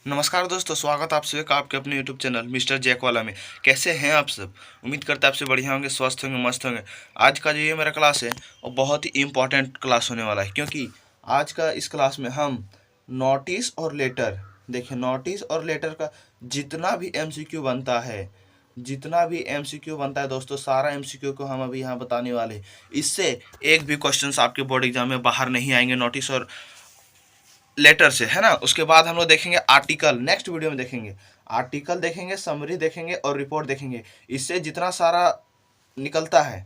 नमस्कार दोस्तों, स्वागत आप सभी का आपके अपने यूट्यूब चैनल मिस्टर जैकवाला में। कैसे हैं आप सब? उम्मीद करते हैं आपसे बढ़िया होंगे, स्वस्थ होंगे, मस्त होंगे। आज का जो ये मेरा क्लास है वो बहुत ही इम्पोर्टेंट क्लास होने वाला है, क्योंकि आज का इस क्लास में हम नोटिस और लेटर, देखिए नोटिस और लेटर का जितना भी एमसीक्यू बनता है, जितना भी एमसीक्यू बनता है दोस्तों, सारा एमसीक्यू को हम अभी यहाँ बताने वाले हैं। इससे एक भी क्वेश्चंस आपके बोर्ड एग्जाम में बाहर नहीं आएंगे नोटिस और लेटर से, है ना। उसके बाद हम लोग देखेंगे आर्टिकल, नेक्स्ट वीडियो में देखेंगे आर्टिकल, देखेंगे समरी, देखेंगे और रिपोर्ट देखेंगे। इससे जितना सारा निकलता है,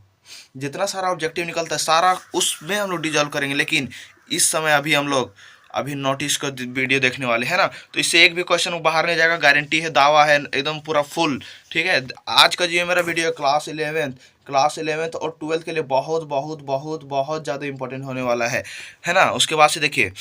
जितना सारा ऑब्जेक्टिव निकलता है, सारा उसमें हम लोग डिजॉल्व करेंगे। लेकिन इस समय अभी हम लोग अभी नोटिस का वीडियो देखने वाले हैं ना, तो इससे एक भी क्वेश्चन बाहर नहीं जाएगा, गारंटी है, दावा है एकदम पूरा फुल। ठीक है, आज का जो मेरा वीडियो क्लास 11th और 12th के लिए बहुत बहुत बहुत बहुत ज़्यादा इंपॉर्टेंट होने वाला है ना। उसके बाद से देखिए,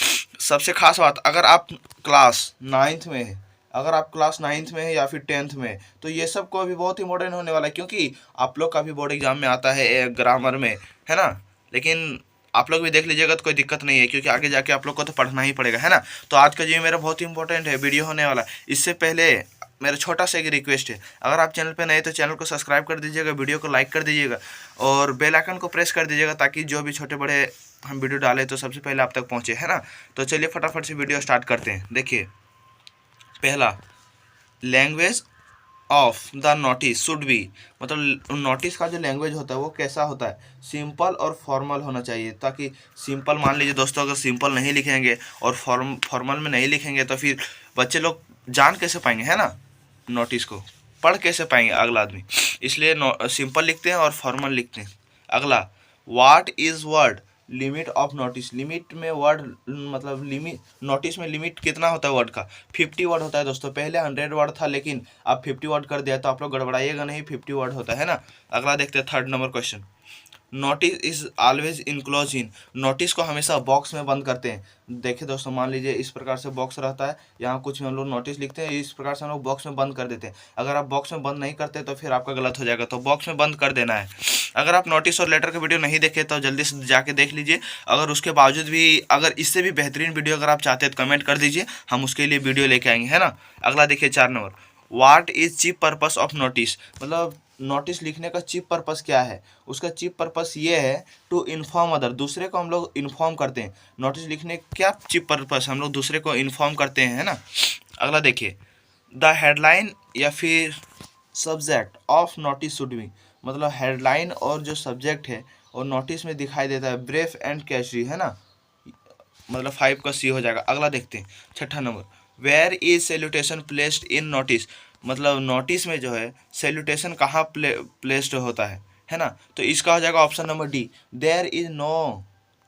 सबसे खास बात, अगर आप क्लास 9th में है, अगर आप क्लास 9th में है या फिर 10th में, तो ये सब को अभी बहुत इंपॉर्टेंट होने वाला है, क्योंकि आप लोग का भी बोर्ड एग्जाम में आता है ग्रामर में, है ना। लेकिन आप लोग भी देख लीजिएगा तो कोई दिक्कत नहीं है, क्योंकि आगे जाके आप लोग को तो पढ़ना ही पड़ेगा, है ना। तो आज का जो मेरा बहुत ही इंपॉर्टेंट है वीडियो होने वाला। इससे पहले मेरा छोटा सा एक रिक्वेस्ट है, अगर आप चैनल पे नए तो चैनल को सब्सक्राइब कर दीजिएगा, वीडियो को लाइक कर दीजिएगा और बेल आइकन को प्रेस कर दीजिएगा, ताकि जो भी छोटे बड़े हम वीडियो डालें तो सबसे पहले आप तक पहुँचे, है ना। तो चलिए फटाफट से वीडियो स्टार्ट करते हैं। देखिए, पहला, language of the notice should be, मतलब नोटिस का जो लैंग्वेज होता है वो कैसा होता है, सिंपल और फॉर्मल होना चाहिए। ताकि सिंपल, मान लीजिए दोस्तों, अगर सिंपल नहीं लिखेंगे और फॉर्मल में नहीं लिखेंगे तो फिर बच्चे लोग जान कैसे पाएंगे, है ना, नोटिस को पढ़ कैसे पाएंगे अगला आदमी। इसलिए सिंपल लिखते हैं और फॉर्मल लिखते हैं। अगला, what is word limit of notice, limit में वर्ड, मतलब लिमिट, नोटिस में लिमिट कितना होता है वर्ड का, 50 वर्ड होता है दोस्तों। पहले 100 वर्ड था, लेकिन अब 50 वर्ड कर दिया, तो आप लोग गड़बड़ाइएगा नहीं, 50 वर्ड होता है ना। अगला देखते हैं, 3rd number question, notice is always enclose in, notice को हमेशा बॉक्स में बंद करते हैं। देखिए दोस्तों, मान लीजिए इस प्रकार से बॉक्स रहता है, यहाँ कुछ हम लोग नोटिस लिखते हैं, इस प्रकार से हम लोग बॉक्स में बंद कर देते हैं। अगर आप बॉक्स में बंद नहीं करते तो फिर आपका गलत हो जाएगा, तो बॉक्स में बंद कर देना है। अगर आप नोटिस और लेटर का वीडियो नहीं देखे तो जल्दी से जाके देख लीजिए। अगर उसके बावजूद भी, अगर इससे भी बेहतरीन वीडियो अगर आप चाहते हैं तो कमेंट कर दीजिए, हम उसके लिए वीडियो लेके आएंगे, है ना। अगला देखिए, 4 number, what is chief purpose of notice, मतलब नोटिस लिखने का चीफ पर्पस क्या है। उसका चीफ पर्पस ये है, टू इन्फॉर्म अदर, दूसरे को हम लोग इन्फॉर्म करते हैं। नोटिस लिखने क्या चीफ पर्पस, हम लोग दूसरे को इन्फॉर्म करते हैं, है ना। अगला देखिए, द हेडलाइन या फिर subject of notice should be, मतलब हेडलाइन और जो सब्जेक्ट है और नोटिस में दिखाई देता है, ब्रेफ एंड कैची, है ना, मतलब 5 का सी हो जाएगा। अगला देखते हैं, 6ठा number, where is salutation placed in notice, मतलब नोटिस में जो है सैल्यूटेशन कहाँ प्लेस्ड होता है ना। तो इसका हो जाएगा option number D, there is no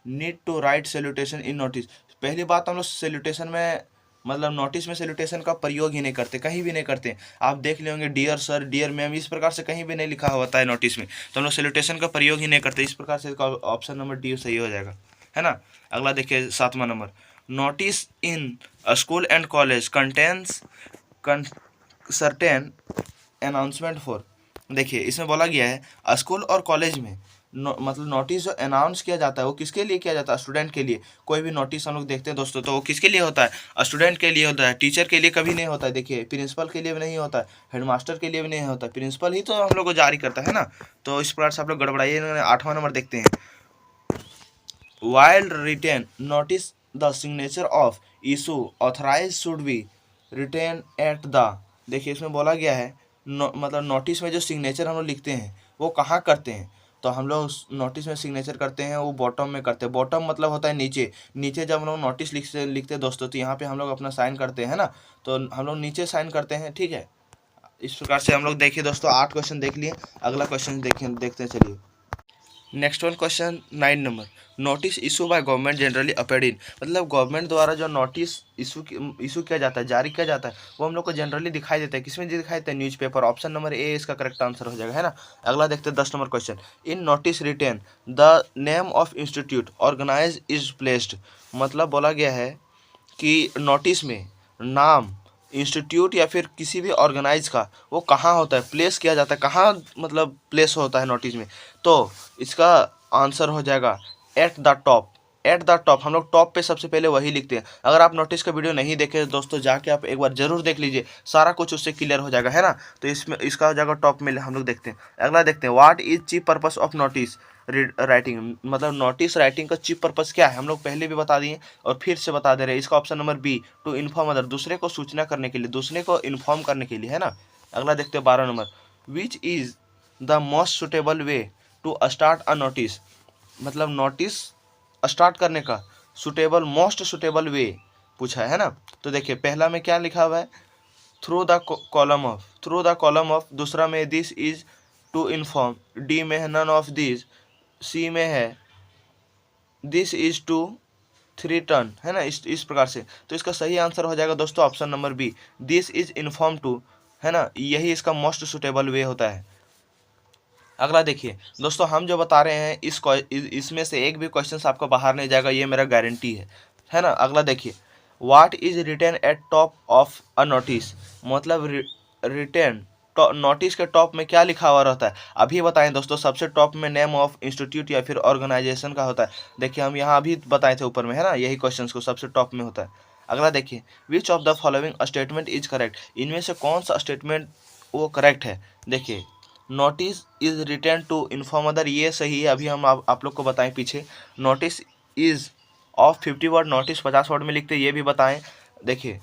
need to write salutation in notice. पहली बात, हम लोग सैल्यूटेशन में, मतलब नोटिस में सैल्यूटेशन का प्रयोग ही नहीं करते, कहीं भी नहीं करते। आप देख लेंगे डियर सर, डियर मैम, इस प्रकार से कहीं भी नहीं लिखा होता है नोटिस में, तो हम लोग सैल्यूटेशन का प्रयोग ही नहीं करते। इस प्रकार से ऑप्शन नंबर डी सही हो जाएगा, है ना। अगला देखिए, 7वां number, notice in school and college contains certain announcement for, देखिए इसमें बोला गया है स्कूल और कॉलेज में मतलब नोटिस जो अनाउंस किया जाता है वो किसके लिए किया जाता है, स्टूडेंट के लिए। कोई भी नोटिस हम लोग देखते हैं दोस्तों, तो वो किसके लिए होता है, स्टूडेंट के लिए होता है, टीचर के लिए कभी नहीं होता है। देखिए, प्रिंसिपल के लिए भी नहीं होता है, हेडमास्टर के लिए भी नहीं होता, प्रिंसिपल ही तो हम लोग को जारी करता है ना। तो इस प्रकार से आप लोग गड़बड़ाइए। 8वां नंबर देखते हैं, while written notice the signature of issue authorized should be written at the, देखिए इसमें बोला गया है मतलब नोटिस में जो सिग्नेचर हम लोग लिखते हैं वो कहाँ करते हैं, तो हम लोग नोटिस में सिग्नेचर करते हैं वो बॉटम में करते हैं। बॉटम मतलब होता है नीचे, नीचे जब हम लोग नोटिस लिखते हैं दोस्तों, तो यहाँ पे हम लोग अपना साइन करते हैं ना, तो हम लोग नीचे साइन करते हैं, ठीक है। इस प्रकार से हम लोग, देखिए दोस्तों, 8 क्वेश्चन देख लिए। अगला क्वेश्चन देखते हैं, चलिए। Next one question 9 number, notice issue by government generally appeared इन, मतलब गवर्नमेंट द्वारा जो नोटिस इशू किया जाता है, जारी किया जाता है, वो हम लोग को जनरली दिखाई देता है, किसमें दिखाई देता है, न्यूज़पेपर। ऑप्शन नंबर ए इसका करेक्ट आंसर हो जाएगा, है ना। अगला देखते हैं, 10 number question, in notice written the name of institute organise is placed, मतलब बोला गया है कि नोटिस में नाम इंस्टीट्यूट या फिर किसी भी ऑर्गेनाइज का वो कहाँ होता है, प्लेस किया जाता है, कहाँ मतलब प्लेस होता है नोटिस में, तो इसका आंसर हो जाएगा at the top, at the top, हम लोग टॉप पे सबसे पहले वही लिखते हैं। अगर आप नोटिस का वीडियो नहीं देखे दोस्तों, जाके आप एक बार जरूर देख लीजिए, सारा कुछ उससे क्लियर हो जाएगा, है ना। तो इसमें इसका हो जाएगा टॉप में, हम लोग देखते हैं। अगला देखते हैं, what is chief purpose of notice writing, मतलब नोटिस राइटिंग का चीफ पर्पस क्या है, हम लोग पहले भी बता दिए और फिर से बता दे रहे हैं। इसका option number B, to inform other, दूसरे को सूचना करने के लिए, दूसरे को इन्फॉर्म करने के लिए, है ना। अगला देखते हैं 12 number, which is the most suitable way to start a notice, मतलब नोटिस स्टार्ट करने का सुटेबल, मोस्ट सुटेबल वे पूछा है ना। तो देखिए पहला में क्या लिखा हुआ है, through the column of, through the column of, दूसरा में this is to inform, D में है नन ऑफ दिस, सी में है this is to three turn, है ना, इस प्रकार से। तो इसका सही आंसर हो जाएगा दोस्तों option number B, this is inform to, है ना, यही इसका मोस्ट सुटेबल वे होता है। अगला देखिए दोस्तों, हम जो बता रहे हैं इसमें से एक भी क्वेश्चन आपका बाहर नहीं जाएगा, ये मेरा गारंटी है ना। अगला देखिए, what is written at top of a notice, मतलब रिटेन नोटिस के टॉप में क्या लिखा हुआ रहता है, अभी बताएं दोस्तों। सबसे टॉप में नेम ऑफ इंस्टीट्यूट या फिर ऑर्गेनाइजेशन का होता है। देखिए हम यहाँ अभी बताए थे ऊपर में, है ना, यही क्वेश्चन को सबसे टॉप में होता है। अगला देखिए, which of the following statement is correct, इनमें से कौन सा स्टेटमेंट वो करेक्ट है। देखिए, notice is written to inform other, ये सही है, अभी हम आप लोग को बताएं पीछे। Notice is of 50 word, notice 50 word में लिखते, ये भी बताएं। देखिए,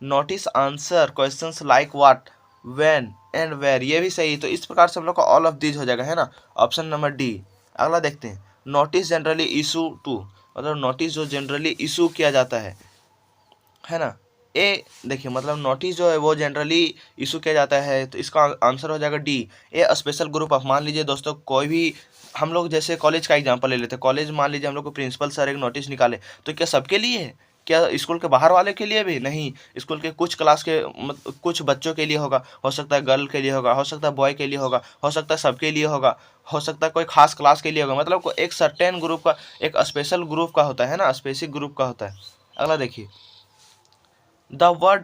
notice answer questions like what, when and where, ये भी सही। तो इस प्रकार से हम लोग का ऑल ऑफ दीज हो जाएगा, है ना, ऑप्शन नंबर डी। अगला देखते हैं, नोटिस जनरली इशू टू, मतलब नोटिस जो जनरली इशू किया जाता है ना। ए देखिए, मतलब नोटिस जो है वो जनरली इशू किया जाता है, तो इसका आंसर हो जाएगा D, A special group of. मान लीजिए दोस्तों, कोई भी हम लोग जैसे कॉलेज का एग्जांपल ले लेते हैं, कॉलेज मान लीजिए हम लोग को प्रिंसिपल सर एक नोटिस निकाले, तो क्या सबके लिए है, क्या स्कूल के बाहर वाले के लिए भी नहीं, स्कूल के कुछ क्लास के कुछ बच्चों के लिए होगा, हो सकता है गर्ल के लिए होगा, हो सकता है बॉय के लिए होगा, हो सकता है सबके लिए होगा, हो सकता है कोई खास क्लास के लिए होगा, मतलब एक सर्टेन ग्रुप का, एक स्पेशल ग्रुप का होता है ना, स्पेसिफिक ग्रुप का होता है। अगला देखिए, the word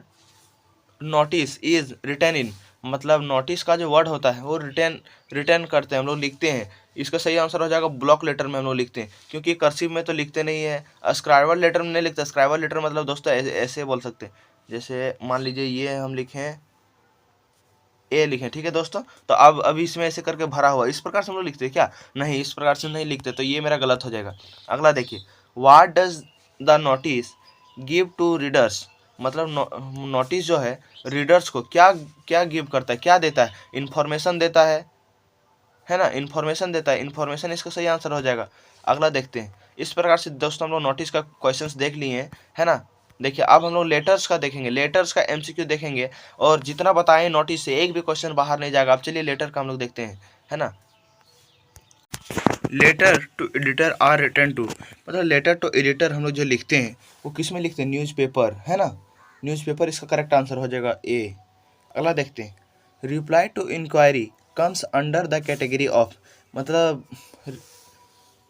notice is written in, मतलब नोटिस का जो वर्ड होता है वो रिटर्न करते हैं हम लोग, लिखते हैं। इसका सही आंसर हो जाएगा ब्लॉक लेटर में हम लोग लिखते हैं, क्योंकि कर्सिव में तो लिखते नहीं है, स्क्राइबल लेटर में नहीं लिखते। स्क्राइबल लेटर मतलब दोस्तों ऐसे बोल सकते हैं, जैसे मान लीजिए ये हम लिखें ए लिखें, ठीक है दोस्तों, तो अब इसमें ऐसे करके भरा हुआ, इस प्रकार से हम लोग लिखते हैं क्या, नहीं, इस प्रकार से नहीं लिखते, तो ये मेरा गलत हो जाएगा। अगला देखिए, what does the notice give to readers, मतलब नोटिस जो है रीडर्स को क्या क्या गिव करता है, क्या देता है, इन्फॉर्मेशन देता है ना, इन्फॉर्मेशन देता है, इन्फॉर्मेशन इसका सही आंसर हो जाएगा। अगला देखते हैं, इस प्रकार से दोस्तों हम लोग नोटिस का क्वेश्चंस देख लिए हैं, है ना। देखिए अब हम लोग लेटर्स का देखेंगे, लेटर्स का एमसीक्यू देखेंगे, और जितना बताएं नोटिस से एक भी क्वेश्चन बाहर नहीं जाएगा। अब चलिए लेटर का हम लोग देखते हैं, है ना। Letter to editor are written to, मतलब लेटर टू एडिटर हम लोग जो लिखते हैं वो किस में लिखते हैं, न्यूज़पेपर, है ना, न्यूज़पेपर इसका करेक्ट आंसर हो जाएगा ए। अगला देखते हैं, reply to inquiry comes under the category of, मतलब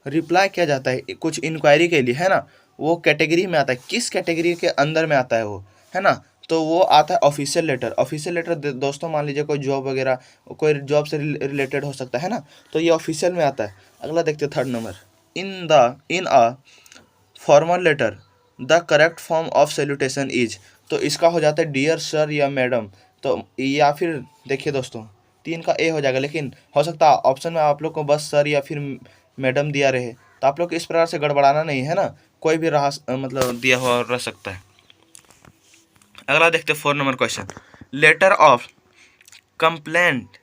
रिप्लाई किया जाता है कुछ इंक्वायरी के लिए, है ना, वो कैटेगरी में आता है, किस कैटेगरी के अंदर में आता है वो, है ना, तो वो आता है ऑफिशियल लेटर। ऑफिशियल लेटर दोस्तों मान लीजिए कोई जॉब वगैरह, कोई जॉब से रिलेटेड हो सकता है ना, तो ये ऑफिशियल में आता है। अगला देखते हैं 3rd number, in a formal letter the correct form of salutation is, तो इसका हो जाता है डियर सर या मैडम, तो या फिर देखिए दोस्तों 3 का ए हो जाएगा, लेकिन हो सकता है ऑप्शन में आप लोग को बस सर या फिर मैडम दिया रहे, तो आप लोग इस प्रकार से गड़बड़ाना नहीं है ना, कोई भी रहा मतलब दिया हुआ रह सकता है। अगला देखते हैं 4 number question, letter of complaint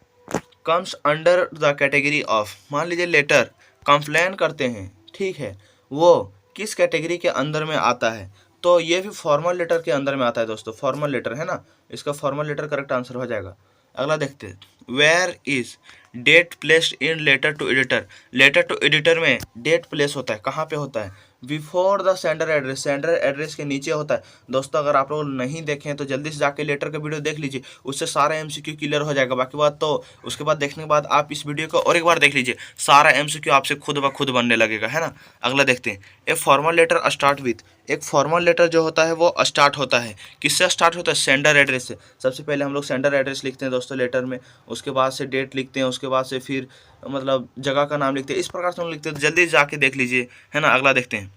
comes under the category of, मान लीजिए लेटर कंप्लेन करते हैं, ठीक है, वो किस कैटेगरी के अंदर में आता है, तो ये भी फॉर्मल लेटर के अंदर में आता है दोस्तों, फॉर्मल लेटर, है ना, इसका फॉर्मल लेटर करेक्ट आंसर हो जाएगा। अगला देखते हैं, where is date placed in letter to editor, letter to editor में डेट प्लेस होता है, कहाँ पे होता है, before the sender address, sender address के नीचे होता है। दोस्तों अगर आप लोग नहीं देखें तो जल्दी से जाके लेटर का वीडियो देख लीजिए, उससे सारा एमसीक्यू क्लियर हो जाएगा। बाकी बात तो उसके बाद देखने के बाद आप इस वीडियो को और एक बार देख लीजिए, सारा एमसीक्यू आपसे खुद ब खुद बनने लगेगा, है ना। अगला देखते हैं, a formal letter start with, एक फॉर्मल लेटर जो होता है वो स्टार्ट होता है किससे स्टार्ट होता है, सेंडर एड्रेस से। सबसे पहले हम लोग सेंडर एड्रेस लिखते हैं दोस्तों लेटर में, उसके बाद से डेट लिखते हैं, उसके बाद से फिर मतलब जगह का नाम लिखते हैं, इस प्रकार से हम लिखते हैं, तो जल्दी जाके देख लीजिए, है ना। अगला देखते हैं,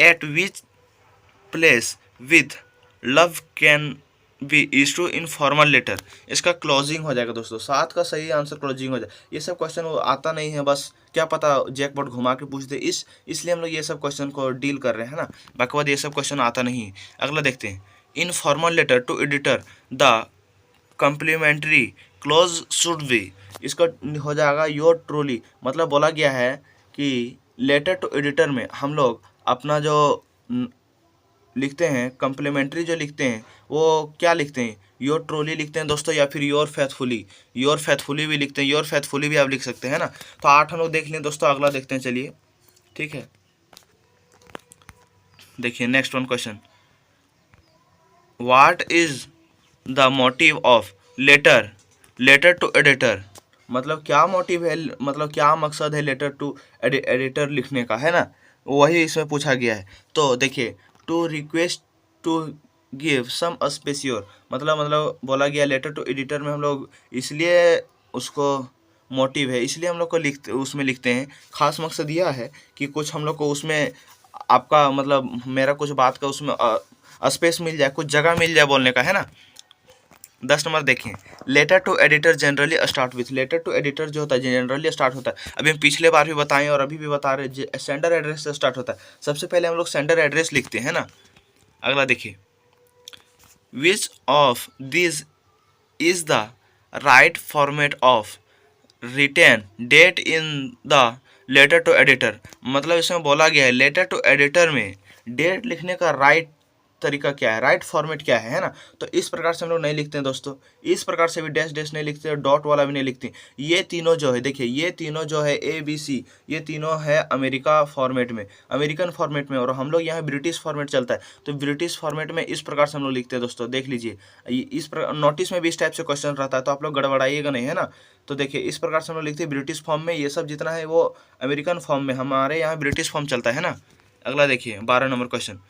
at which place with love can be issue in formal letter. इसका क्लोजिंग हो जाएगा दोस्तों, 7 का सही आंसर क्लोजिंग हो जाए। ये सब क्वेश्चन वो आता नहीं है, बस क्या पता जैकपॉट घुमा के पूछ दे, इसलिए हम लोग ये सब क्वेश्चन को डील कर रहे हैं ना, बाकी बाद ये सब क्वेश्चन आता नहीं है। अगला देखते हैं, in formal letter to editor the complimentary close should be. इसका हो जाएगा योर ट्रूली। मतलब बोला गया है कि लेटर टू एडिटर में हम लोग अपना जो लिखते हैं, कम्प्लीमेंट्री जो लिखते हैं वो क्या लिखते हैं, योर ट्रूली लिखते हैं दोस्तों, या फिर योर फेथफुली। योर फेथफुली भी लिखते हैं, योर फेथफुली भी आप लिख सकते हैं ना। तो 8 हम लोग देख लें दोस्तों, अगला देखते हैं, चलिए ठीक है। देखिए next one question, what is the motive of letter to editor. मतलब क्या मोटिव है, मतलब क्या मकसद है लेटर टू एडिटर लिखने का, है ना, वही इसमें पूछा गया है। तो देखिए, to request to give some space or, मतलब बोला गया लेटर टू एडिटर में हम लोग इसलिए उसको मोटिव है, इसलिए हम लोग को उसमें लिखते हैं। खास मकसद यह है कि कुछ हम लोग को उसमें आपका मतलब मेरा कुछ बात का उसमें स्पेस मिल जाए, कुछ जगह मिल जाए बोलने का, है ना। 10 नंबर देखें, letter to editor generally start with. Letter to editor जो होता है जनरली स्टार्ट होता है, अभी हम पिछले बार भी बताएं और अभी भी बता रहे, सेंडर एड्रेस से स्टार्ट होता है। सबसे पहले हम लोग सेंडर एड्रेस लिखते हैं ना। अगला देखिए, which of this is the right format of written date in the letter to editor. मतलब इसमें बोला गया है लेटर टू एडिटर में डेट लिखने का राइट तरीका क्या है, राइट फॉर्मेट क्या है ना। तो इस प्रकार से हम लोग नहीं लिखते हैं दोस्तों, इस प्रकार से भी डैश डैश नहीं लिखते, डॉट वाला भी नहीं लिखते। ये तीनों जो है, देखिए ये तीनों जो है ABC, ये तीनों है अमेरिका फॉर्मेट में, अमेरिकन फॉर्मेट में, और हम लोग यहाँ ब्रिटिश फॉर्मेट चलता है। तो ब्रिटिश फॉर्मेट में इस प्रकार से हम लोग लिखते हैं दोस्तों, देख लीजिए। इस प्रकार नोटिस में भी इस टाइप से क्वेश्चन रहता है, तो आप लोग गड़बड़ाइएगा नहीं, है ना। तो देखिए इस प्रकार से हम लोग लिखते हैं ब्रिटिश फॉर्म में, ये सब जितना है वो अमेरिकन फॉर्म में, हमारे यहाँ ब्रिटिश फॉर्म चलता है ना। अगला देखिए 12 number question,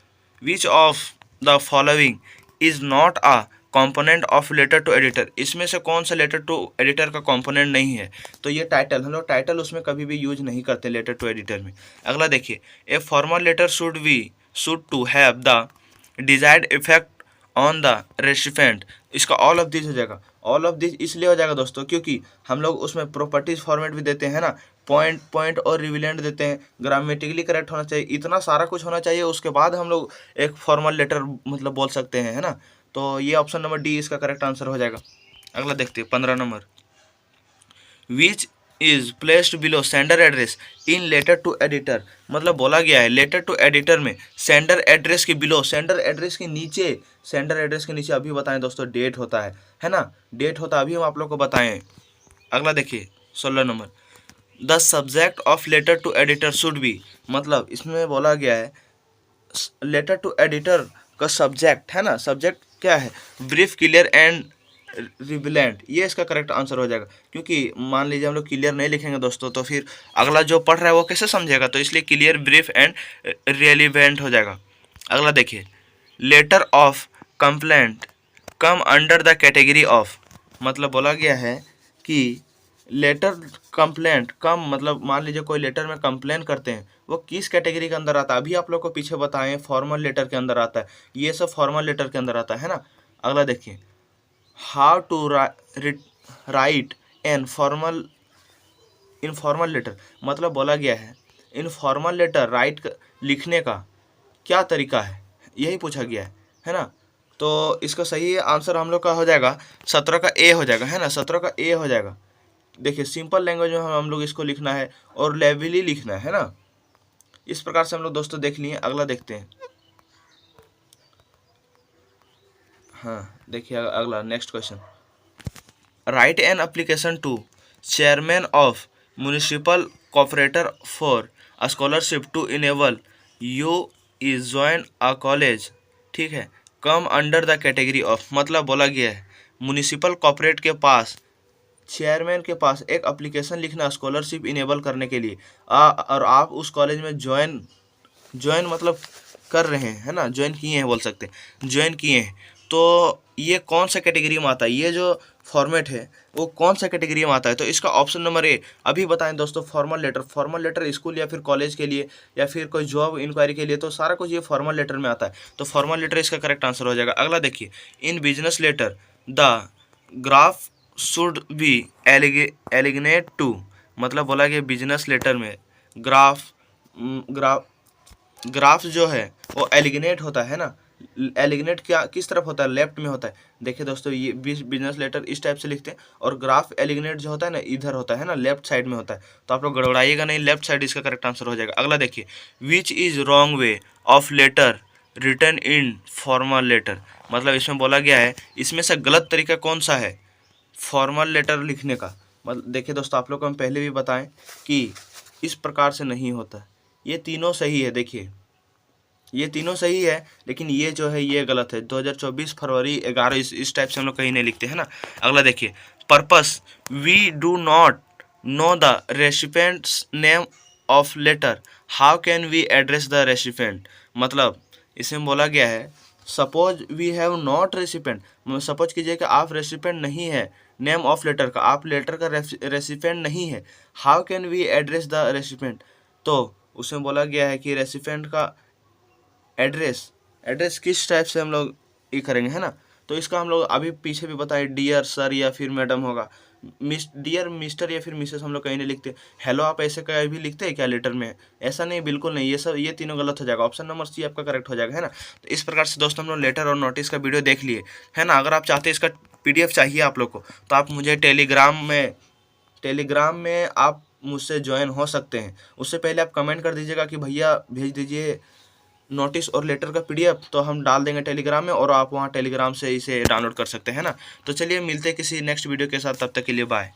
which of the following is not a component of letter to editor. इसमें से कौन सा लेटर टू एडिटर का कॉम्पोनेंट नहीं है। तो ये टाइटल, हम लोग टाइटल उसमें कभी भी यूज नहीं करते लेटर टू एडिटर में। अगला देखिए, a formal letter should to have the desired effect on the recipient. इसका ऑल ऑफ दिस हो जाएगा। ऑल ऑफ दिस इसलिए हो जाएगा दोस्तों क्योंकि हम लोग उसमें प्रॉपर्टीज फॉर्मेट भी देते हैं ना, पॉइंट और रिविलेंट देते हैं, ग्रामेटिकली करेक्ट होना चाहिए, इतना सारा कुछ होना चाहिए, उसके बाद हम लोग एक फॉर्मल लेटर मतलब बोल सकते हैं, है ना। तो ये ऑप्शन नंबर डी इसका करेक्ट आंसर हो जाएगा। अगला देखते हैं 15 number, which is placed below sender address in letter to editor. मतलब बोला गया है लेटर टू एडिटर में सेंडर एड्रेस के बिलो, सेंडर एड्रेस के नीचे, सेंडर एड्रेस के नीचे अभी बताएं दोस्तों डेट होता है ना, डेट होता है, अभी हम आप लोग को बताएं। अगला देखिए 16 number, the subject of letter to editor should be. मतलब इसमें बोला गया है लेटर टू एडिटर का सब्जेक्ट, है ना, सब्जेक्ट क्या है, ब्रीफ, क्लियर एंड रिविलेंट। ये इसका करेक्ट आंसर हो जाएगा, क्योंकि मान लीजिए हम लोग क्लियर नहीं लिखेंगे दोस्तों तो फिर अगला जो पढ़ रहा है वो कैसे समझेगा, तो इसलिए क्लियर, ब्रीफ एंड रेलिवेंट हो जाएगा। अगला देखिए, letter of complaint come under the category of. मतलब बोला गया है कि लेटर कंप्लेंट कम, मतलब मान लीजिए कोई लेटर में कंप्लेन करते हैं, वो किस कैटेगरी के अंदर आता है, अभी आप लोग को पीछे बताएं, फॉर्मल लेटर के अंदर आता है, ये सब फॉर्मल लेटर के अंदर आता है ना। अगला देखिए, how to write an formal informal letter. मतलब बोला गया है इनफॉर्मल लेटर राइट लिखने का क्या तरीका है, यही पूछा गया है ना। तो इसका सही आंसर हम लोग का हो जाएगा 17 का ए हो जाएगा, है ना, 17 का ए हो जाएगा। देखिए सिंपल लैंग्वेज में हम लोग इसको लिखना है और लेवली लिखना है ना। इस प्रकार से हम लोग दोस्तों देख लिए। अगला देखते हैं, हाँ देखिए अगला next question, write an application to chairman of municipal corporator for a scholarship to enable you is join a college. ठीक है, come under the category of. मतलब बोला गया है म्यूनिसिपल कॉर्पोरेट के पास, चेयरमैन के पास एक एप्लीकेशन लिखना स्कॉलरशिप इनेबल करने के लिए, और आप उस कॉलेज में ज्वाइन मतलब कर रहे हैं, है ना, ज्वाइन किए हैं बोल सकते हैं, ज्वाइन किए हैं, तो ये कौन सा कैटेगरी में आता है, ये जो फॉर्मेट है वो कौन सा कैटेगरी में आता है? तो इसका ऑप्शन नंबर ए। अभी बताएं दोस्तों, formal letter. Formal letter school या फिर कॉलेज के लिए या फिर कोई जॉब इंक्वायरी के लिए, तो सारा कुछ ये फॉर्मल लेटर में आता है। तो फॉर्मल लेटर इसका करेक्ट आंसर हो जाएगा। अगला देखिए, in business letter the graph should be aligned to, मतलब बोला कि बिजनेस लेटर में ग्राफ ग्राफ ग्राफ जो है वो एलिगनेट होता है ना। एलिगनेट क्या किस तरफ होता है? लेफ्ट में होता है। देखिए दोस्तों, ये बिजनेस लेटर इस टाइप से लिखते हैं, और ग्राफ एलिगनेट जो होता है ना, इधर होता है ना, लेफ्ट साइड में होता है। तो आप लोग गड़बड़ाइएगा नहीं, लेफ्ट साइड इसका करेक्ट आंसर हो जाएगा। अगला देखिए, which is wrong way of letter written in formal letter, मतलब इसमें बोला गया है इसमें से गलत तरीका कौन सा है फॉर्मल लेटर लिखने का। मतलब देखिए दोस्तों, आप लोग को हम पहले भी बताएं कि इस प्रकार से नहीं होता। ये तीनों सही है, देखिए ये तीनों सही है, लेकिन ये जो है ये गलत है। 2024 फरवरी 11 इस टाइप से हम लोग कहीं नहीं लिखते हैं ना। अगला देखिए, purpose we do not know the recipient's name of letter, how can we address the recipient, मतलब इसमें बोला गया है suppose we have not recipient, suppose कीजिए कि आप रेसिपिएंट नहीं है नेम ऑफ लेटर का, आप लेटर का रेसिपिएंट नहीं है, how can we address the recipient, तो उसमें बोला गया है कि रेसिपिएंट का एड्रेस किस टाइप से हम लोग ये करेंगे, है ना। तो इसका हम लोग अभी पीछे भी बताए, डियर सर या फिर मैडम होगा। डियर मिस्टर या फिर मिसेस हम लोग कहीं नहीं लिखते। हेलो आप ऐसे कहीं भी लिखते हैं क्या लेटर में? ऐसा नहीं, बिल्कुल नहीं, ये तीनों गलत हो जाएगा। ऑप्शन नंबर सी आपका करेक्ट हो जाएगा, है ना। तो इस प्रकार से दोस्तों हम लोग लेटर और नोटिस का वीडियो देख लिए, है ना। अगर आप चाहते हैं इसका PDF चाहिए आप लोग को, तो आप मुझे टेलीग्राम में आप मुझसे ज्वाइन हो सकते हैं। उससे पहले आप कमेंट कर दीजिएगा कि भैया भेज दीजिए नोटिस और लेटर का PDF, तो हम डाल देंगे टेलीग्राम में, और आप वहाँ टेलीग्राम से इसे डाउनलोड कर सकते हैं ना। तो चलिए मिलते हैं किसी नेक्स्ट वीडियो के साथ, तब तक के लिए बाय।